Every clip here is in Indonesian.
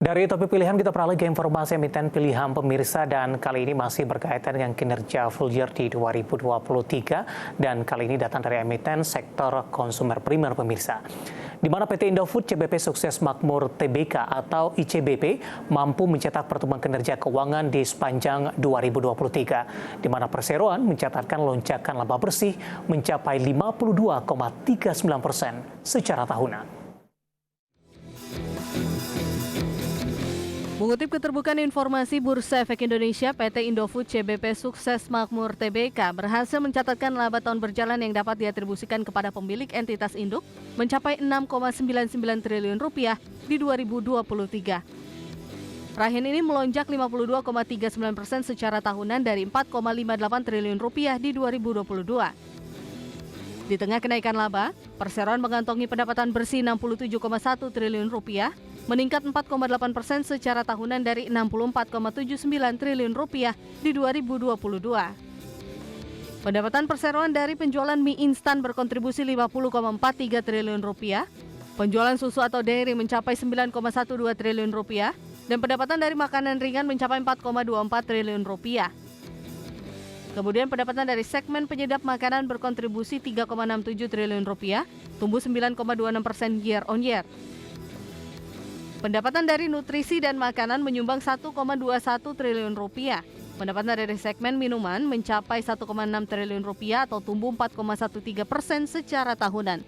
Dari topik pilihan kita beralih ke informasi emiten pilihan pemirsa dan kali ini masih berkaitan dengan kinerja full year di 2023 dan kali ini datang dari emiten sektor konsumer primer pemirsa. Di mana PT Indofood CBP Sukses Makmur Tbk atau ICBP mampu mencetak pertumbuhan kinerja keuangan di sepanjang 2023, di mana perseroan mencatatkan lonjakan laba bersih mencapai 52,39% secara tahunan. Mengutip keterbukaan informasi Bursa Efek Indonesia, PT Indofood CBP Sukses Makmur Tbk berhasil mencatatkan laba tahun berjalan yang dapat diatribusikan kepada pemilik entitas induk mencapai 6,99 triliun rupiah di 2023. Raihan ini melonjak 52,39% secara tahunan dari 4,58 triliun rupiah di 2022. Di tengah kenaikan laba, perseroan mengantongi pendapatan bersih 67,1 triliun rupiah, meningkat 4,8% secara tahunan dari 64,79 triliun rupiah di 2022. Pendapatan perseroan dari penjualan mie instan berkontribusi 50,43 triliun rupiah, penjualan susu atau dairy mencapai 9,12 triliun rupiah, dan pendapatan dari makanan ringan mencapai 4,24 triliun rupiah. Kemudian pendapatan dari segmen penyedap makanan berkontribusi 3,67 triliun rupiah, tumbuh 9,26% year on year. Pendapatan dari nutrisi dan makanan menyumbang 1,21 triliun rupiah. Pendapatan dari segmen minuman mencapai 1,6 triliun rupiah atau tumbuh 4,13% secara tahunan.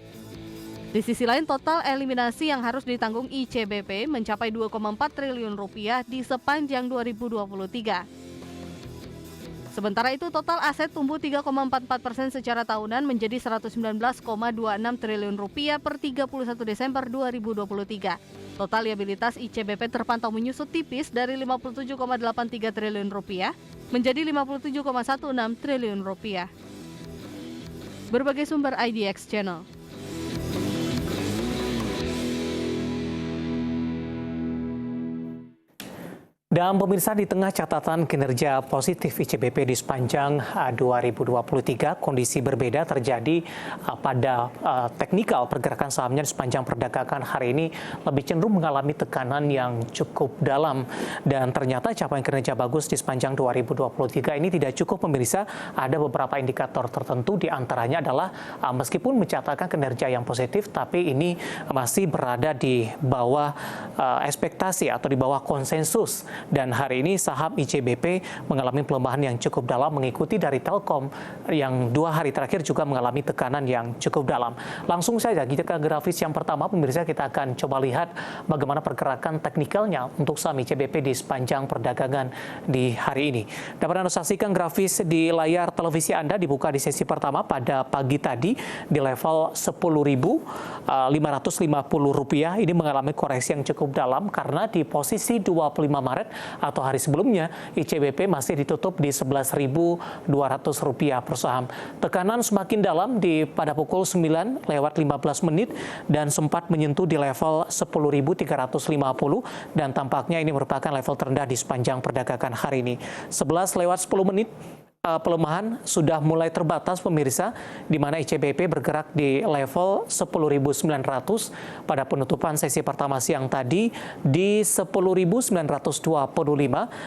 Di sisi lain, total eliminasi yang harus ditanggung ICBP mencapai 2,4 triliun rupiah di sepanjang 2023. Sementara itu, total aset tumbuh 3,44% secara tahunan menjadi 119,26 triliun rupiah per 31 Desember 2023. Total liabilitas ICBP terpantau menyusut tipis dari 57,83 triliun rupiah menjadi 57,16 triliun rupiah. Berbagai sumber IDX Channel. Dan pemirsa, di tengah catatan kinerja positif ICBP di sepanjang 2023, kondisi berbeda terjadi pada teknikal pergerakan sahamnya di sepanjang perdagangan hari ini lebih cenderung mengalami tekanan yang cukup dalam. Dan ternyata capaian kinerja bagus di sepanjang 2023 ini tidak cukup pemirsa. Ada beberapa indikator tertentu, di antaranya adalah meskipun mencatatkan kinerja yang positif, tapi ini masih berada di bawah ekspektasi atau di bawah konsensus. Dan hari ini saham ICBP mengalami pelemahan yang cukup dalam, mengikuti dari Telkom yang 2 hari terakhir juga mengalami tekanan yang cukup dalam. Langsung saja kita ke grafis yang pertama, pemirsa, kita akan coba lihat bagaimana pergerakan teknikalnya untuk saham ICBP di sepanjang perdagangan di hari ini. Dapat Anda saksikan grafis di layar televisi Anda, dibuka di sesi pertama pada pagi tadi di level 10.550 rupiah. Ini mengalami koreksi yang cukup dalam karena di posisi 25 Maret atau hari sebelumnya ICBP masih ditutup di 11.200 rupiah per saham. Tekanan semakin dalam pada pukul 9 lewat 15 menit dan sempat menyentuh di level 10.350 dan tampaknya ini merupakan level terendah di sepanjang perdagangan hari ini. 11 lewat 10 menit pelemahan sudah mulai terbatas pemirsa, di mana ICBP bergerak di level 10.900 pada penutupan sesi pertama siang tadi di 10.925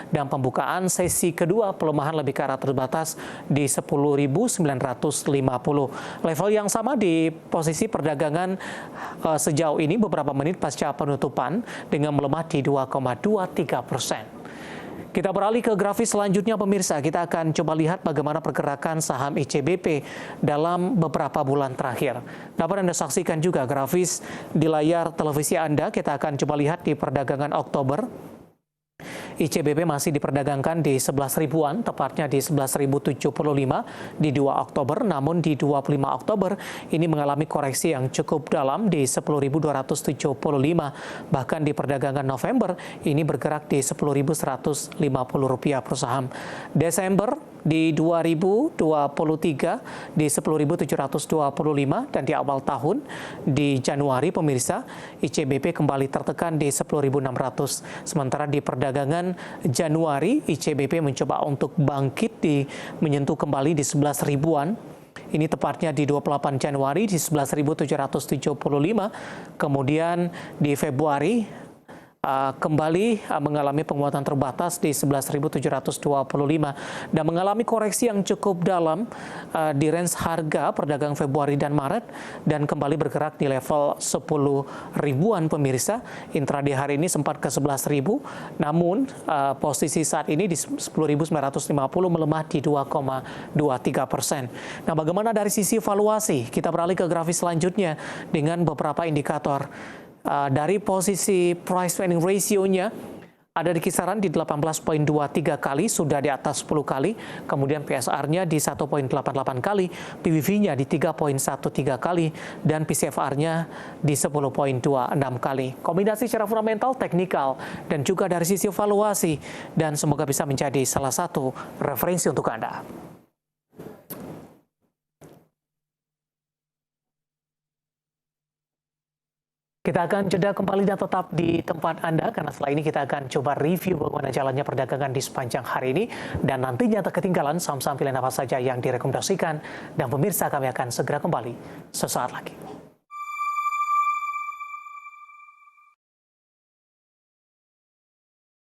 dan pembukaan sesi kedua pelemahan lebih ke arah terbatas di 10.950. Level yang sama di posisi perdagangan sejauh ini beberapa menit pasca penutupan dengan melemah di 2,23%. Kita beralih ke grafis selanjutnya pemirsa, kita akan coba lihat bagaimana pergerakan saham ICBP dalam beberapa bulan terakhir. Dapat Anda saksikan juga grafis di layar televisi Anda, kita akan coba lihat di perdagangan Oktober. ICBP masih diperdagangkan di 11 ribuan, tepatnya di 11.075 di 2 Oktober. Namun di 25 Oktober ini mengalami koreksi yang cukup dalam di 10.275. Bahkan di perdagangan November ini bergerak di 10.150 rupiah per saham. Desember di 2023 di 10.725 dan di awal tahun di Januari pemirsa ICBP kembali tertekan di 10.600. Sementara di perdagangan Januari ICBP mencoba untuk bangkit menyentuh kembali di 11 ribuan. Ini tepatnya di 28 Januari di 11.775. Kemudian di Februari kembali mengalami penguatan terbatas di 11.725 dan mengalami koreksi yang cukup dalam di range harga perdagang Februari dan Maret dan kembali bergerak di level 10 ribuan pemirsa. Intraday hari ini sempat ke 11.000, namun posisi saat ini di 10.950 melemah di 2,23%. Nah, bagaimana dari sisi valuasi? Kita beralih ke grafis selanjutnya dengan beberapa indikator. Dari posisi price to earning ratio-nya ada di kisaran di 18,23 kali, sudah di atas 10 kali, kemudian PSR-nya di 1,88 kali, PBV-nya di 3,13 kali, dan PCFR-nya di 10,26 kali. Kombinasi secara fundamental, teknikal, dan juga dari sisi valuasi, dan semoga bisa menjadi salah satu referensi untuk Anda. Kita akan jeda kembali dan tetap di tempat Anda, karena setelah ini kita akan coba review bagaimana jalannya perdagangan di sepanjang hari ini, dan nantinya tak ketinggalan saham-saham pilihan apa saja yang direkomendasikan, dan pemirsa kami akan segera kembali sesaat lagi.